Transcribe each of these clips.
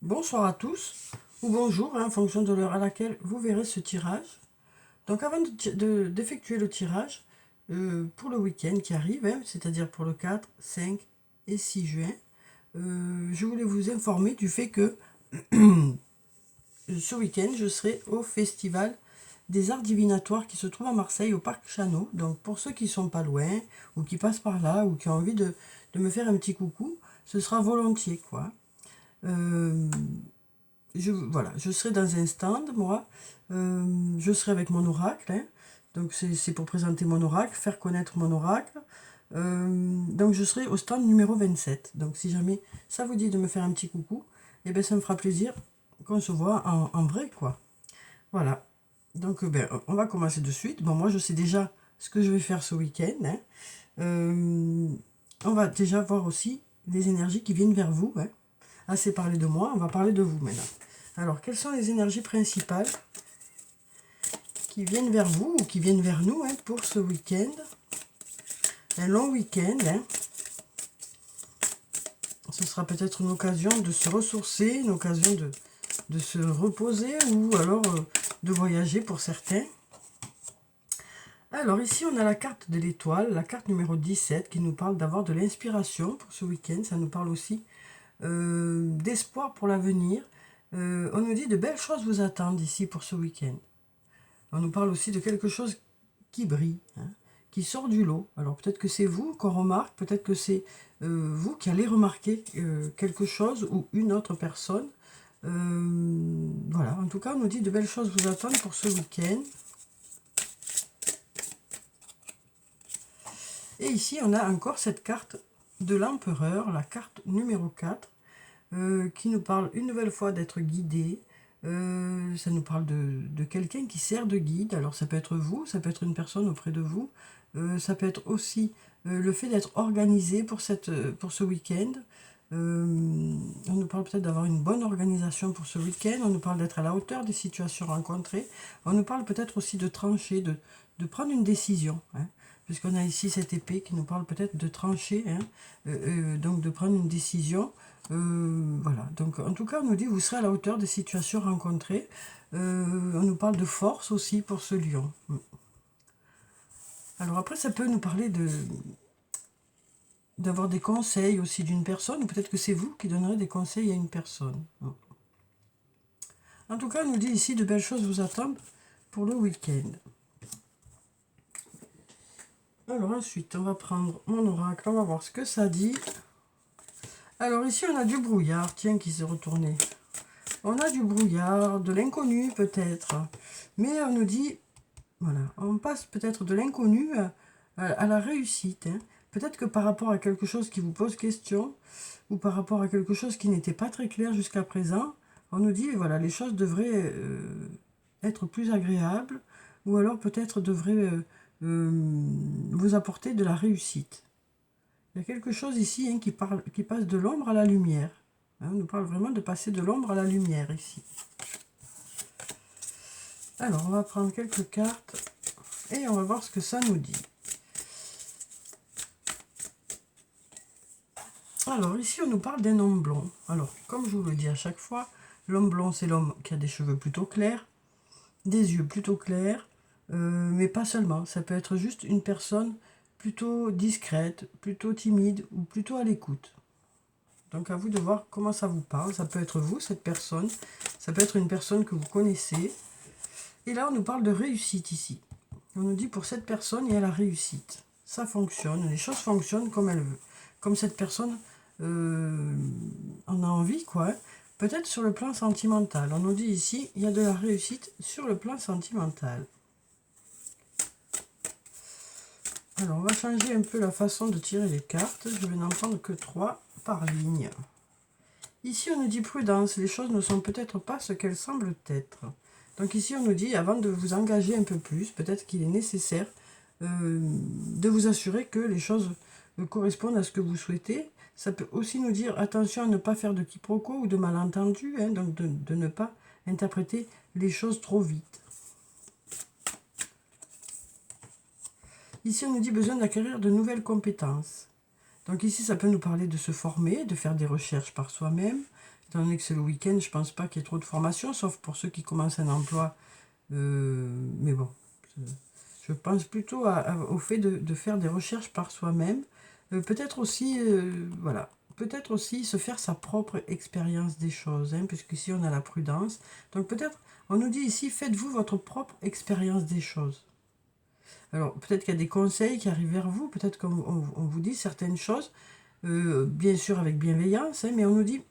Bonsoir à tous, ou bonjour, en fonction de l'heure à laquelle vous verrez ce tirage. Donc avant d'effectuer le tirage, pour le week-end qui arrive, c'est-à-dire pour le 4, 5 et 6 juin, je voulais vous informer du fait que ce week-end, je serai au Festival des Arts Divinatoires qui se trouve à Marseille, au Parc Chano. Donc pour ceux qui sont pas loin, ou qui passent par là, ou qui ont envie de me faire un petit coucou, ce sera volontiers, quoi. Voilà, je serai dans un stand, moi. Je serai avec mon oracle, hein. Donc c'est pour présenter mon oracle, faire connaître mon oracle. Donc je serai au stand numéro 27. Donc si jamais ça vous dit de me faire un petit coucou, eh bien ça me fera plaisir qu'on se voit en vrai, quoi. Voilà. Donc on va commencer de suite. Bon, moi je sais déjà ce que je vais faire ce week-end, hein. On va déjà voir aussi les énergies qui viennent vers vous, hein. Assez parlé de moi, on va parler de vous maintenant. Alors, quelles sont les énergies principales qui viennent vers vous ou qui viennent vers nous, hein, pour ce week-end? Un long week-end, hein. Ce sera peut-être une occasion de se ressourcer, une occasion de se reposer ou alors de voyager pour certains. Alors ici, on a la carte de l'étoile, la carte numéro 17 qui nous parle d'avoir de l'inspiration pour ce week-end. Ça nous parle aussi d'espoir pour l'avenir. On nous dit de belles choses vous attendent ici pour ce week-end. On nous parle aussi de quelque chose qui brille, hein, qui sort du lot. Alors peut-être que c'est vous qu'on remarque, peut-être que c'est vous qui allez remarquer quelque chose ou une autre personne. Voilà, en tout cas, on nous dit de belles choses vous attendent pour ce week-end. Et ici, on a encore cette carte de l'empereur, la carte numéro 4, qui nous parle une nouvelle fois d'être guidé. Ça nous parle de quelqu'un qui sert de guide. Alors ça peut être vous, ça peut être une personne auprès de vous. Ça peut être aussi le fait d'être organisé pour ce week-end. On nous parle peut-être d'avoir une bonne organisation pour ce week-end. On nous parle d'être à la hauteur des situations rencontrées. On nous parle peut-être aussi de trancher, de prendre une décision, hein, puisqu'on a ici cette épée qui nous parle peut-être de trancher, hein, donc de prendre une décision. Voilà, donc en tout cas on nous dit vous serez à la hauteur des situations rencontrées. On nous parle de force aussi pour ce lion. Alors après ça peut nous parler d'avoir des conseils aussi d'une personne, ou peut-être que c'est vous qui donnerez des conseils à une personne. En tout cas on nous dit ici de belles choses vous attendent pour le week-end. Alors ensuite on va prendre mon oracle, on va voir ce que ça dit. Alors ici on a du brouillard, tiens, qui s'est retourné. On a du brouillard, de l'inconnu peut-être. Mais on nous dit, voilà, on passe peut-être de l'inconnu à la réussite, hein. Peut-être que par rapport à quelque chose qui vous pose question, ou par rapport à quelque chose qui n'était pas très clair jusqu'à présent, on nous dit, voilà, les choses devraient être plus agréables, ou alors peut-être devraient vous apporter de la réussite. Il y a quelque chose ici, hein, qui passe de l'ombre à la lumière. Hein, on nous parle vraiment de passer de l'ombre à la lumière ici. Alors, on va prendre quelques cartes et on va voir ce que ça nous dit. Alors, ici, on nous parle d'un homme blond. Alors, comme je vous le dis à chaque fois, l'homme blond, c'est l'homme qui a des cheveux plutôt clairs, des yeux plutôt clairs, mais pas seulement. Ça peut être juste une personne plutôt discrète, plutôt timide ou plutôt à l'écoute. Donc à vous de voir comment ça vous parle. Ça peut être vous, cette personne. Ça peut être une personne que vous connaissez. Et là, on nous parle de réussite ici. On nous dit pour cette personne, il y a la réussite. Ça fonctionne. Les choses fonctionnent comme elle veut. Comme cette personne en a envie, quoi. Hein. Peut-être sur le plan sentimental. On nous dit ici, il y a de la réussite sur le plan sentimental. Alors, on va changer un peu la façon de tirer les cartes. Je vais n'en prendre que 3 par ligne. Ici, on nous dit prudence. Les choses ne sont peut-être pas ce qu'elles semblent être. Donc ici, on nous dit, avant de vous engager un peu plus, peut-être qu'il est nécessaire de vous assurer que les choses correspondent à ce que vous souhaitez. Ça peut aussi nous dire, attention à ne pas faire de quiproquos ou de malentendus, hein, donc de ne pas interpréter les choses trop vite. Ici, on nous dit besoin d'acquérir de nouvelles compétences. Donc ici, ça peut nous parler de se former, de faire des recherches par soi-même, étant donné que c'est le week-end, je pense pas qu'il y ait trop de formation, sauf pour ceux qui commencent un emploi. Mais bon, je pense plutôt au fait de faire des recherches par soi-même. Peut-être aussi, voilà, peut-être aussi se faire sa propre expérience des choses, hein, puisqu'ici on a la prudence. Donc peut-être, on nous dit ici, faites-vous votre propre expérience des choses. Alors peut-être qu'il y a des conseils qui arrivent vers vous, peut-être qu'on vous dit certaines choses, bien sûr avec bienveillance, hein, mais on nous dit,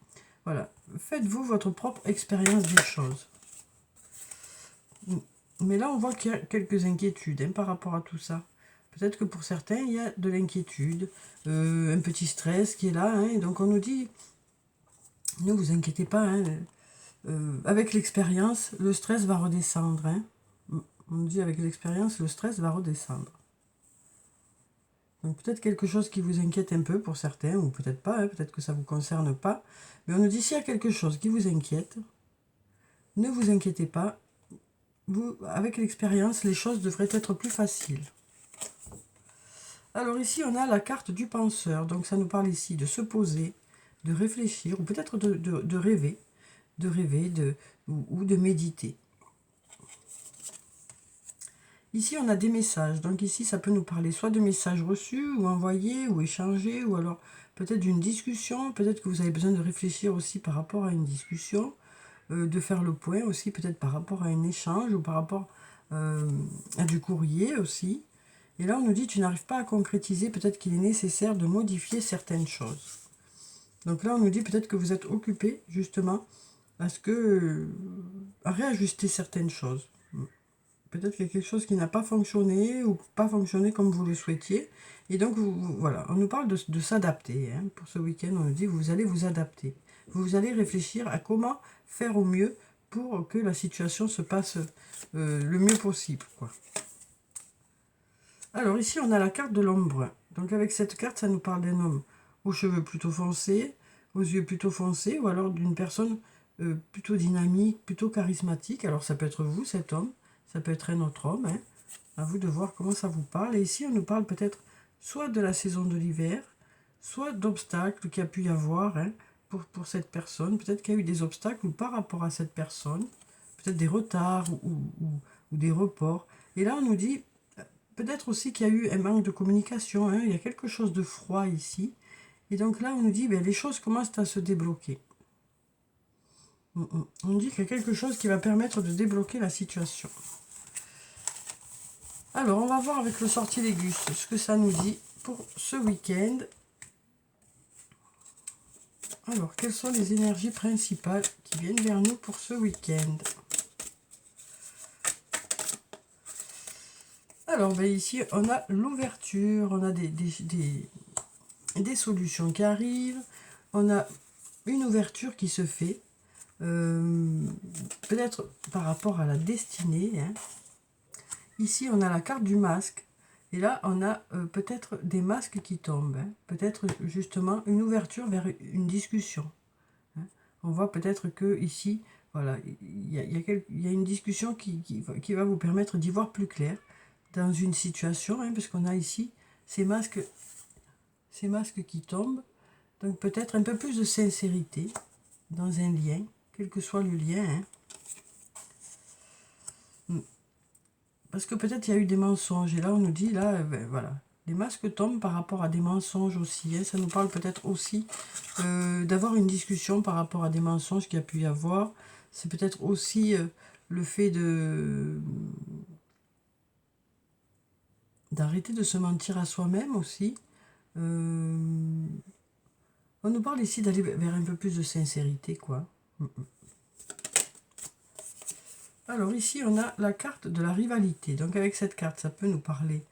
voilà, faites-vous votre propre expérience des choses. Mais là, on voit qu'il y a quelques inquiétudes, hein, par rapport à tout ça. Peut-être que pour certains, il y a de l'inquiétude, un petit stress qui est là. Hein, et donc on nous dit, ne vous inquiétez pas, hein, avec l'expérience, le stress va redescendre. Hein. On nous dit, avec l'expérience, le stress va redescendre. Donc peut-être quelque chose qui vous inquiète un peu pour certains, ou peut-être pas, hein, peut-être que ça ne vous concerne pas. Mais on nous dit, s'il y a quelque chose qui vous inquiète, ne vous inquiétez pas. Vous, avec l'expérience, les choses devraient être plus faciles. Alors ici, on a la carte du penseur. Donc ça nous parle ici de se poser, de réfléchir, ou peut-être de rêver, ou de méditer. Ici, on a des messages. Donc ici, ça peut nous parler soit de messages reçus, ou envoyés, ou échangés, ou alors peut-être d'une discussion. Peut-être que vous avez besoin de réfléchir aussi par rapport à une discussion, de faire le point aussi, peut-être par rapport à un échange, ou par rapport à du courrier aussi. Et là, on nous dit, tu n'arrives pas à concrétiser, peut-être qu'il est nécessaire de modifier certaines choses. Donc là, on nous dit peut-être que vous êtes occupé, justement, à réajuster certaines choses. Peut-être qu'il y a quelque chose qui n'a pas fonctionné, ou pas fonctionné comme vous le souhaitiez. Et donc, voilà, on nous parle de s'adapter. Hein. Pour ce week-end, on nous dit, vous allez vous adapter. Vous allez réfléchir à comment faire au mieux pour que la situation se passe le mieux possible, quoi. Alors ici, on a la carte de l'homme brun. Donc avec cette carte, ça nous parle d'un homme aux cheveux plutôt foncés, aux yeux plutôt foncés, ou alors d'une personne plutôt dynamique, plutôt charismatique. Alors ça peut être vous, cet homme, ça peut être un autre homme. Hein. À vous de voir comment ça vous parle. Et ici, on nous parle peut-être soit de la saison de l'hiver, soit d'obstacles qu'il y a pu y avoir, hein, pour cette personne. Peut-être qu'il y a eu des obstacles ou par rapport à cette personne, peut-être des retards ou des reports. Et là, on nous dit... Peut-être aussi qu'il y a eu un manque de communication, hein. Il y a quelque chose de froid ici. Et donc là, on nous dit, ben, les choses commencent à se débloquer. On dit qu'il y a quelque chose qui va permettre de débloquer la situation. Alors, on va voir avec le sortilège ce que ça nous dit pour ce week-end. Alors, quelles sont les énergies principales qui viennent vers nous pour ce week-end ? Alors, ben ici, on a l'ouverture, on a des solutions qui arrivent, on a une ouverture qui se fait, peut-être par rapport à la destinée. Hein. Ici, on a la carte du masque, et là, on a peut-être des masques qui tombent, hein. Peut-être justement une ouverture vers une discussion. Hein. On voit peut-être que ici, voilà, il y a une discussion qui va vous permettre d'y voir plus clair dans une situation, hein, parce qu'on a ici ces masques qui tombent. Donc peut-être un peu plus de sincérité dans un lien, quel que soit le lien. Hein. Parce que peut-être il y a eu des mensonges. Et là, on nous dit, là, ben, voilà, les masques tombent par rapport à des mensonges aussi. Hein. Ça nous parle peut-être aussi d'avoir une discussion par rapport à des mensonges qu'il y a pu y avoir. C'est peut-être aussi le fait d'arrêter de se mentir à soi-même aussi. On nous parle ici d'aller vers un peu plus de sincérité, quoi. Alors ici, on a la carte de la rivalité. Donc avec cette carte, ça peut nous parler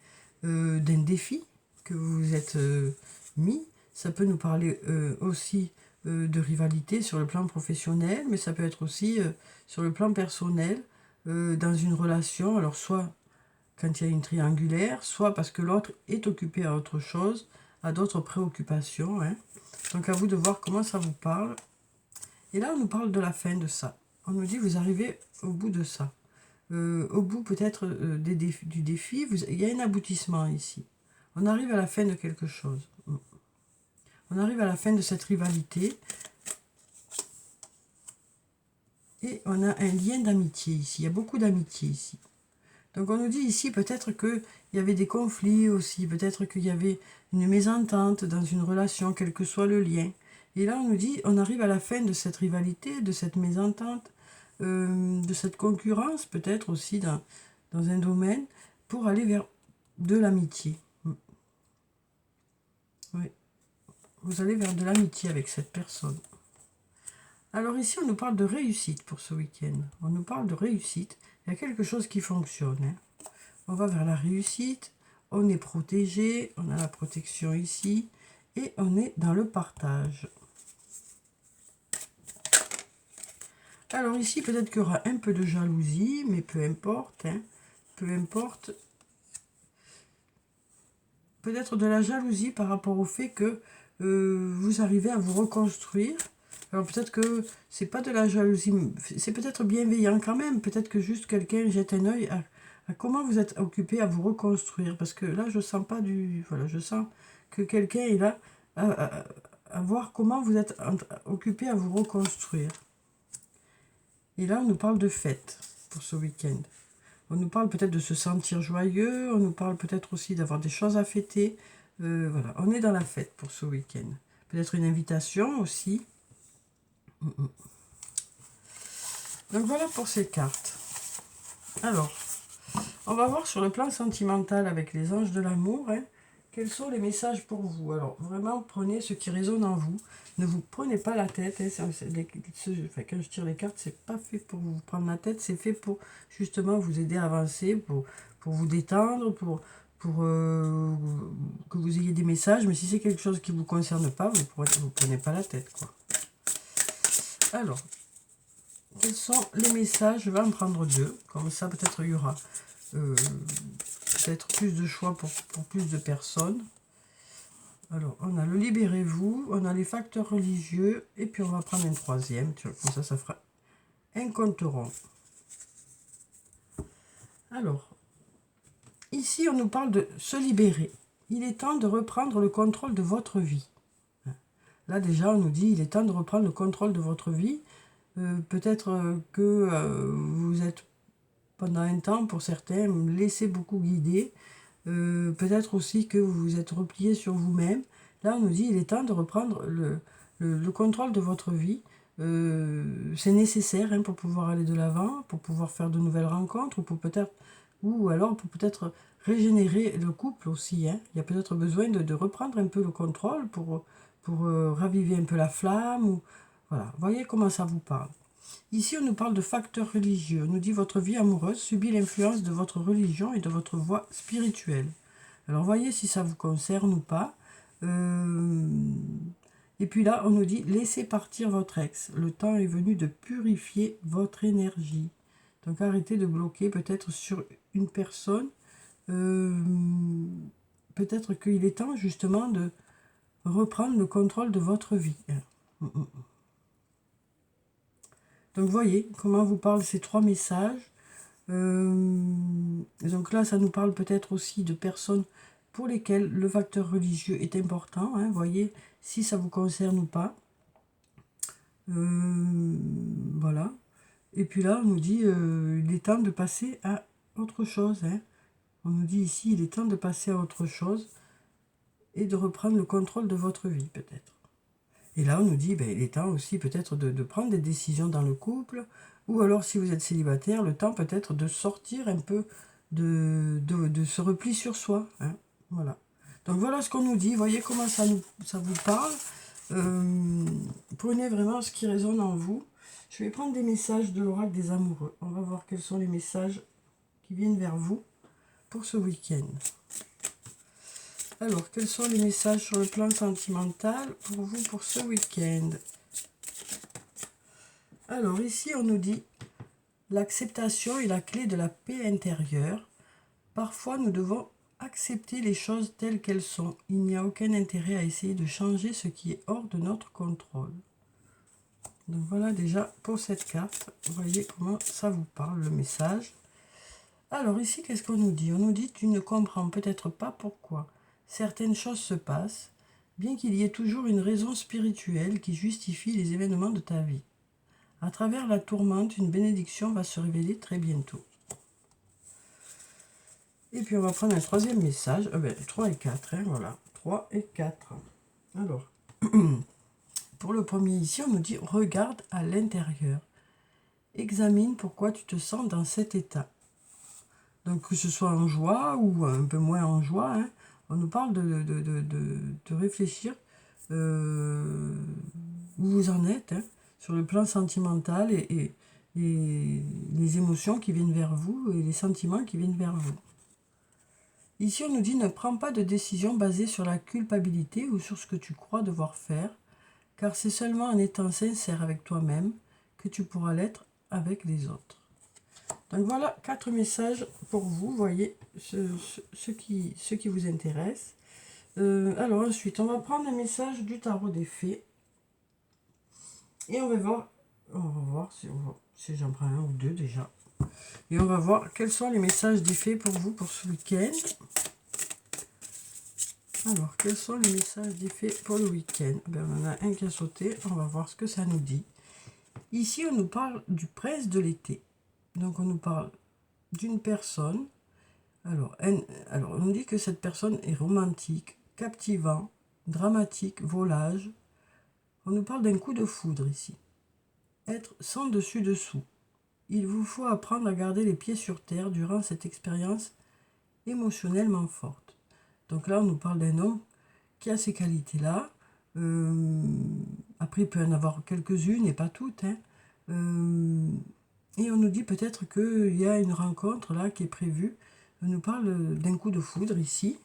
d'un défi que vous vous êtes mis. Ça peut nous parler aussi de rivalité sur le plan professionnel, mais ça peut être aussi sur le plan personnel, dans une relation. Alors soit quand il y a une triangulaire, soit parce que l'autre est occupé à autre chose, à d'autres préoccupations. Hein. Donc à vous de voir comment ça vous parle. Et là, on nous parle de la fin de ça. On nous dit, vous arrivez au bout de ça. Au bout peut-être du défi, il y a un aboutissement ici. On arrive à la fin de quelque chose. On arrive à la fin de cette rivalité. Et on a un lien d'amitié ici. Il y a beaucoup d'amitié ici. Donc on nous dit ici peut-être qu'il y avait des conflits aussi, peut-être qu'il y avait une mésentente dans une relation, quel que soit le lien. Et là on nous dit, on arrive à la fin de cette rivalité, de cette mésentente, de cette concurrence peut-être aussi dans un domaine, pour aller vers de l'amitié. Oui. Vous allez vers de l'amitié avec cette personne. Alors ici on nous parle de réussite pour ce week-end. On nous parle de réussite. Il y a quelque chose qui fonctionne. Hein. On va vers la réussite, on est protégé, on a la protection ici, et on est dans le partage. Alors ici, peut-être qu'il y aura un peu de jalousie, mais peu importe, hein, peu importe. Peut-être de la jalousie par rapport au fait que vous arrivez à vous reconstruire. Alors peut-être que c'est pas de la jalousie, c'est peut-être bienveillant quand même, peut-être que juste quelqu'un jette un œil à comment vous êtes occupé à vous reconstruire, parce que là je sens pas du... Voilà, je sens que quelqu'un est là à voir comment vous êtes occupé à vous reconstruire. Et là on nous parle de fête pour ce week-end. On nous parle peut-être de se sentir joyeux, on nous parle peut-être aussi d'avoir des choses à fêter. Voilà, on est dans la fête pour ce week-end. Peut-être une invitation aussi. Donc voilà pour ces cartes. Alors, on va voir sur le plan sentimental avec les anges de l'amour, hein, quels sont les messages pour vous. Alors, vraiment, prenez ce qui résonne en vous. Ne vous prenez pas la tête. Hein, quand je tire les cartes, c'est pas fait pour vous prendre la tête, c'est fait pour justement vous aider à avancer, pour vous détendre, pour que vous ayez des messages. Mais si c'est quelque chose qui ne vous concerne pas, vous ne prenez pas la tête, quoi. Alors, quels sont les messages? Je vais en prendre deux. Comme ça, peut-être il y aura peut-être plus de choix pour plus de personnes. Alors, on a le libérez-vous, on a les facteurs religieux, et puis on va prendre un troisième. Tu vois, comme ça, ça fera un compte rond. Alors, ici, on nous parle de se libérer. Il est temps de reprendre le contrôle de votre vie. Là, déjà, on nous dit, il est temps de reprendre le contrôle de votre vie. Peut-être que vous êtes, pendant un temps, pour certains, laissé beaucoup guider. Peut-être aussi que vous vous êtes replié sur vous-même. Là, on nous dit, il est temps de reprendre le contrôle de votre vie. C'est nécessaire hein, pour pouvoir aller de l'avant, pour pouvoir faire de nouvelles rencontres, ou alors pour peut-être régénérer le couple aussi. Hein. Il y a peut-être besoin de reprendre un peu le contrôle pour raviver un peu la flamme. Voilà, voyez comment ça vous parle. Ici, on nous parle de facteurs religieux. On nous dit votre vie amoureuse subit l'influence de votre religion et de votre voie spirituelle. Alors, voyez si ça vous concerne ou pas. Et puis là, on nous dit laissez partir votre ex. Le temps est venu de purifier votre énergie. Donc, arrêtez de bloquer peut-être sur une personne. Peut-être qu'il est temps justement de reprendre le contrôle de votre vie. Donc, voyez comment vous parlent ces trois messages. Donc là, ça nous parle peut-être aussi de personnes pour lesquelles le facteur religieux est important. Hein, voyez si ça vous concerne ou pas. Voilà. Et puis là, on nous dit il est temps de passer à autre chose. Hein. On nous dit ici, il est temps de passer à autre chose et de reprendre le contrôle de votre vie, peut-être. Et là, on nous dit, il est temps aussi peut-être de prendre des décisions dans le couple, ou alors si vous êtes célibataire, le temps peut-être de sortir un peu de ce repli sur soi. Hein. Voilà. Donc voilà ce qu'on nous dit, voyez comment ça vous parle. Prenez vraiment ce qui résonne en vous. Je vais prendre des messages de l'oracle des amoureux. On va voir quels sont les messages qui viennent vers vous pour ce week-end. Alors, quels sont les messages sur le plan sentimental pour vous pour ce week-end? Alors, ici, on nous dit l'acceptation est la clé de la paix intérieure. Parfois, nous devons accepter les choses telles qu'elles sont. Il n'y a aucun intérêt à essayer de changer ce qui est hors de notre contrôle. Donc, voilà déjà pour cette carte. Vous voyez comment ça vous parle, le message. Alors, ici, qu'est-ce qu'on nous dit? On nous dit, tu ne comprends peut-être pas pourquoi certaines choses se passent, bien qu'il y ait toujours une raison spirituelle qui justifie les événements de ta vie. À travers la tourmente, une bénédiction va se révéler très bientôt. Et puis on va prendre un troisième message. 3 et 4, hein, voilà. 3 et 4. Alors, pour le premier ici, on nous dit « Regarde à l'intérieur. Examine pourquoi tu te sens dans cet état. » Donc que ce soit en joie ou un peu moins en joie, hein, on nous parle de réfléchir où vous en êtes, hein, sur le plan sentimental et les émotions qui viennent vers vous et les sentiments qui viennent vers vous. Ici, on nous dit « Ne prends pas de décision basée sur la culpabilité ou sur ce que tu crois devoir faire, car c'est seulement en étant sincère avec toi-même que tu pourras l'être avec les autres. » Donc voilà 4 messages pour vous, voyez, ce qui vous intéresse. Alors ensuite, on va prendre un message du tarot des fées. Et on va voir si j'en prends un ou deux déjà. Et on va voir quels sont les messages des fées pour vous pour ce week-end. Alors, quels sont les messages des fées pour le week-end? On en a un qui a sauté, on va voir ce que ça nous dit. Ici, on nous parle du prince de l'été. Donc, on nous parle d'une personne. Alors, on nous dit que cette personne est romantique, captivant, dramatique, volage. On nous parle d'un coup de foudre ici. Être sans dessus-dessous. Il vous faut apprendre à garder les pieds sur terre durant cette expérience émotionnellement forte. Donc là, on nous parle d'un homme qui a ces qualités-là. Après, il peut en avoir quelques-unes et pas toutes. Hein. Et on nous dit peut-être qu'il y a une rencontre là qui est prévue. On nous parle d'un coup de foudre ici.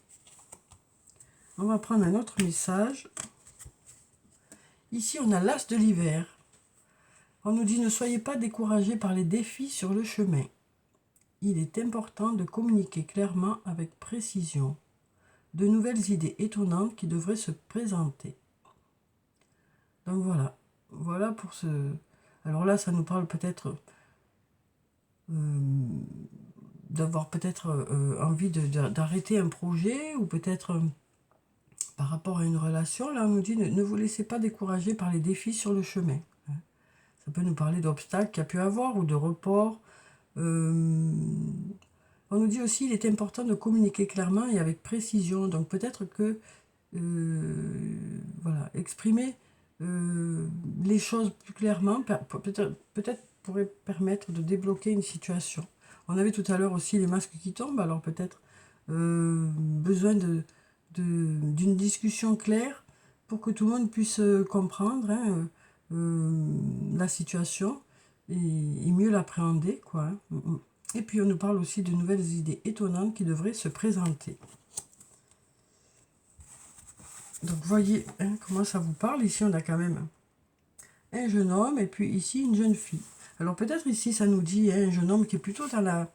On va prendre un autre message. Ici, on a l'as de l'hiver. On nous dit « Ne soyez pas découragés par les défis sur le chemin. Il est important de communiquer clairement avec précision. De nouvelles idées étonnantes qui devraient se présenter. » Donc voilà. Voilà pour ce... Alors là, ça nous parle peut-être d'avoir peut-être envie d'arrêter un projet ou peut-être par rapport à une relation. Là, on nous dit ne vous laissez pas décourager par les défis sur le chemin. Ça peut nous parler d'obstacles qu'il y a pu avoir ou de reports. On nous dit aussi qu'il est important de communiquer clairement et avec précision. Donc peut-être que voilà, exprimer les choses plus clairement peut-être pourrait permettre de débloquer une situation. On avait tout à l'heure aussi les masques qui tombent, alors peut-être besoin d'une discussion claire pour que tout le monde puisse comprendre hein, la situation et mieux l'appréhender, quoi. Et puis on nous parle aussi de nouvelles idées étonnantes qui devraient se présenter. Donc voyez hein, comment ça vous parle. Ici on a quand même un jeune homme et puis ici une jeune fille. Alors peut-être ici ça nous dit hein, un jeune homme qui est plutôt dans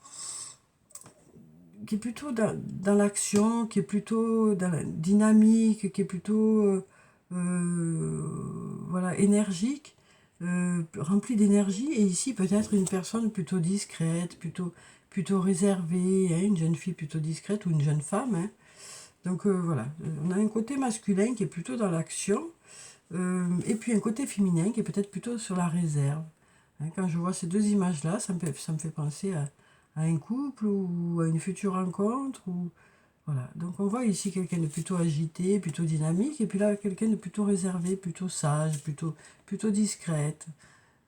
l'action, qui est plutôt dans la dynamique, qui est plutôt voilà, énergique, rempli d'énergie. Et ici peut-être une personne plutôt discrète, plutôt réservée, hein, une jeune fille plutôt discrète ou une jeune femme. Hein. Donc voilà, on a un côté masculin qui est plutôt dans l'action, et puis un côté féminin qui est peut-être plutôt sur la réserve. Hein, quand je vois ces deux images-là, ça me fait penser à un couple ou à une future rencontre. Voilà. Donc on voit ici quelqu'un de plutôt agité, plutôt dynamique, et puis là quelqu'un de plutôt réservé, plutôt sage, plutôt discrète.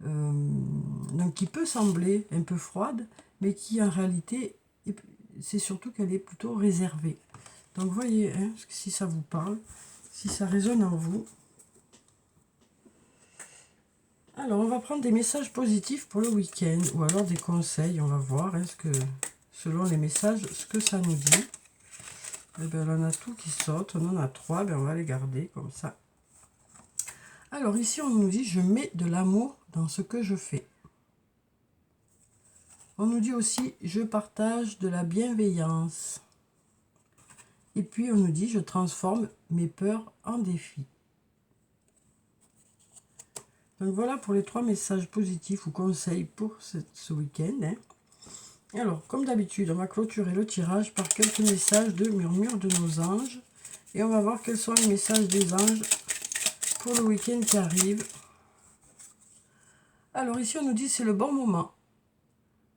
Donc qui peut sembler un peu froide, mais qui en réalité, c'est surtout qu'elle est plutôt réservée. Donc voyez, hein, si ça vous parle, si ça résonne en vous. Alors on va prendre des messages positifs pour le week-end, ou alors des conseils, on va voir, hein, selon les messages, ce que ça nous dit. Eh bien, on a tout qui saute, on en a 3, ben on va les garder comme ça. Alors ici on nous dit, je mets de l'amour dans ce que je fais. On nous dit aussi, je partage de la bienveillance. Et puis on nous dit, je transforme mes peurs en défis. Donc voilà pour les 3 messages positifs ou conseils pour ce week-end. Hein. Alors, comme d'habitude, on va clôturer le tirage par quelques messages de murmure de nos anges. Et on va voir quels sont les messages des anges pour le week-end qui arrive. Alors ici, on nous dit c'est le bon moment.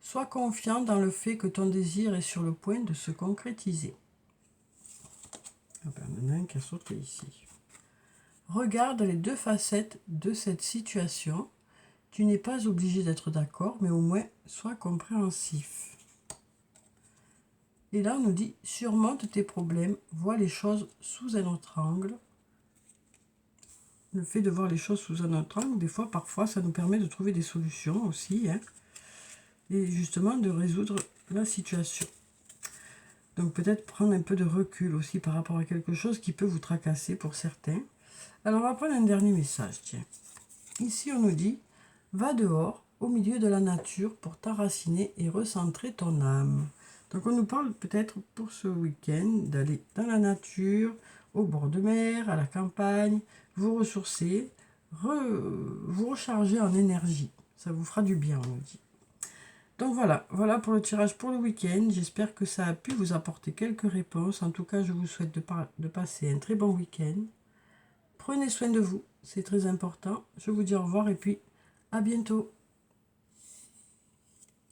Sois confiant dans le fait que ton désir est sur le point de se concrétiser. Ah ben, il y en a un qui a sauté ici. Regarde les deux facettes de cette situation. Tu n'es pas obligé d'être d'accord, mais au moins sois compréhensif. Et là, on nous dit surmonte tes problèmes, vois les choses sous un autre angle. Le fait de voir les choses sous un autre angle, des fois, parfois, ça nous permet de trouver des solutions aussi, hein, et justement de résoudre la situation. Donc peut-être prendre un peu de recul aussi par rapport à quelque chose qui peut vous tracasser pour certains. Alors on va prendre un dernier message, tiens. Ici on nous dit, va dehors, au milieu de la nature, pour t'enraciner et recentrer ton âme. Donc on nous parle peut-être pour ce week-end d'aller dans la nature, au bord de mer, à la campagne, vous ressourcer, vous recharger en énergie. Ça vous fera du bien, on nous dit. Donc voilà pour le tirage pour le week-end. J'espère que ça a pu vous apporter quelques réponses. En tout cas, je vous souhaite de passer un très bon week-end. Prenez soin de vous, c'est très important. Je vous dis au revoir et puis à bientôt.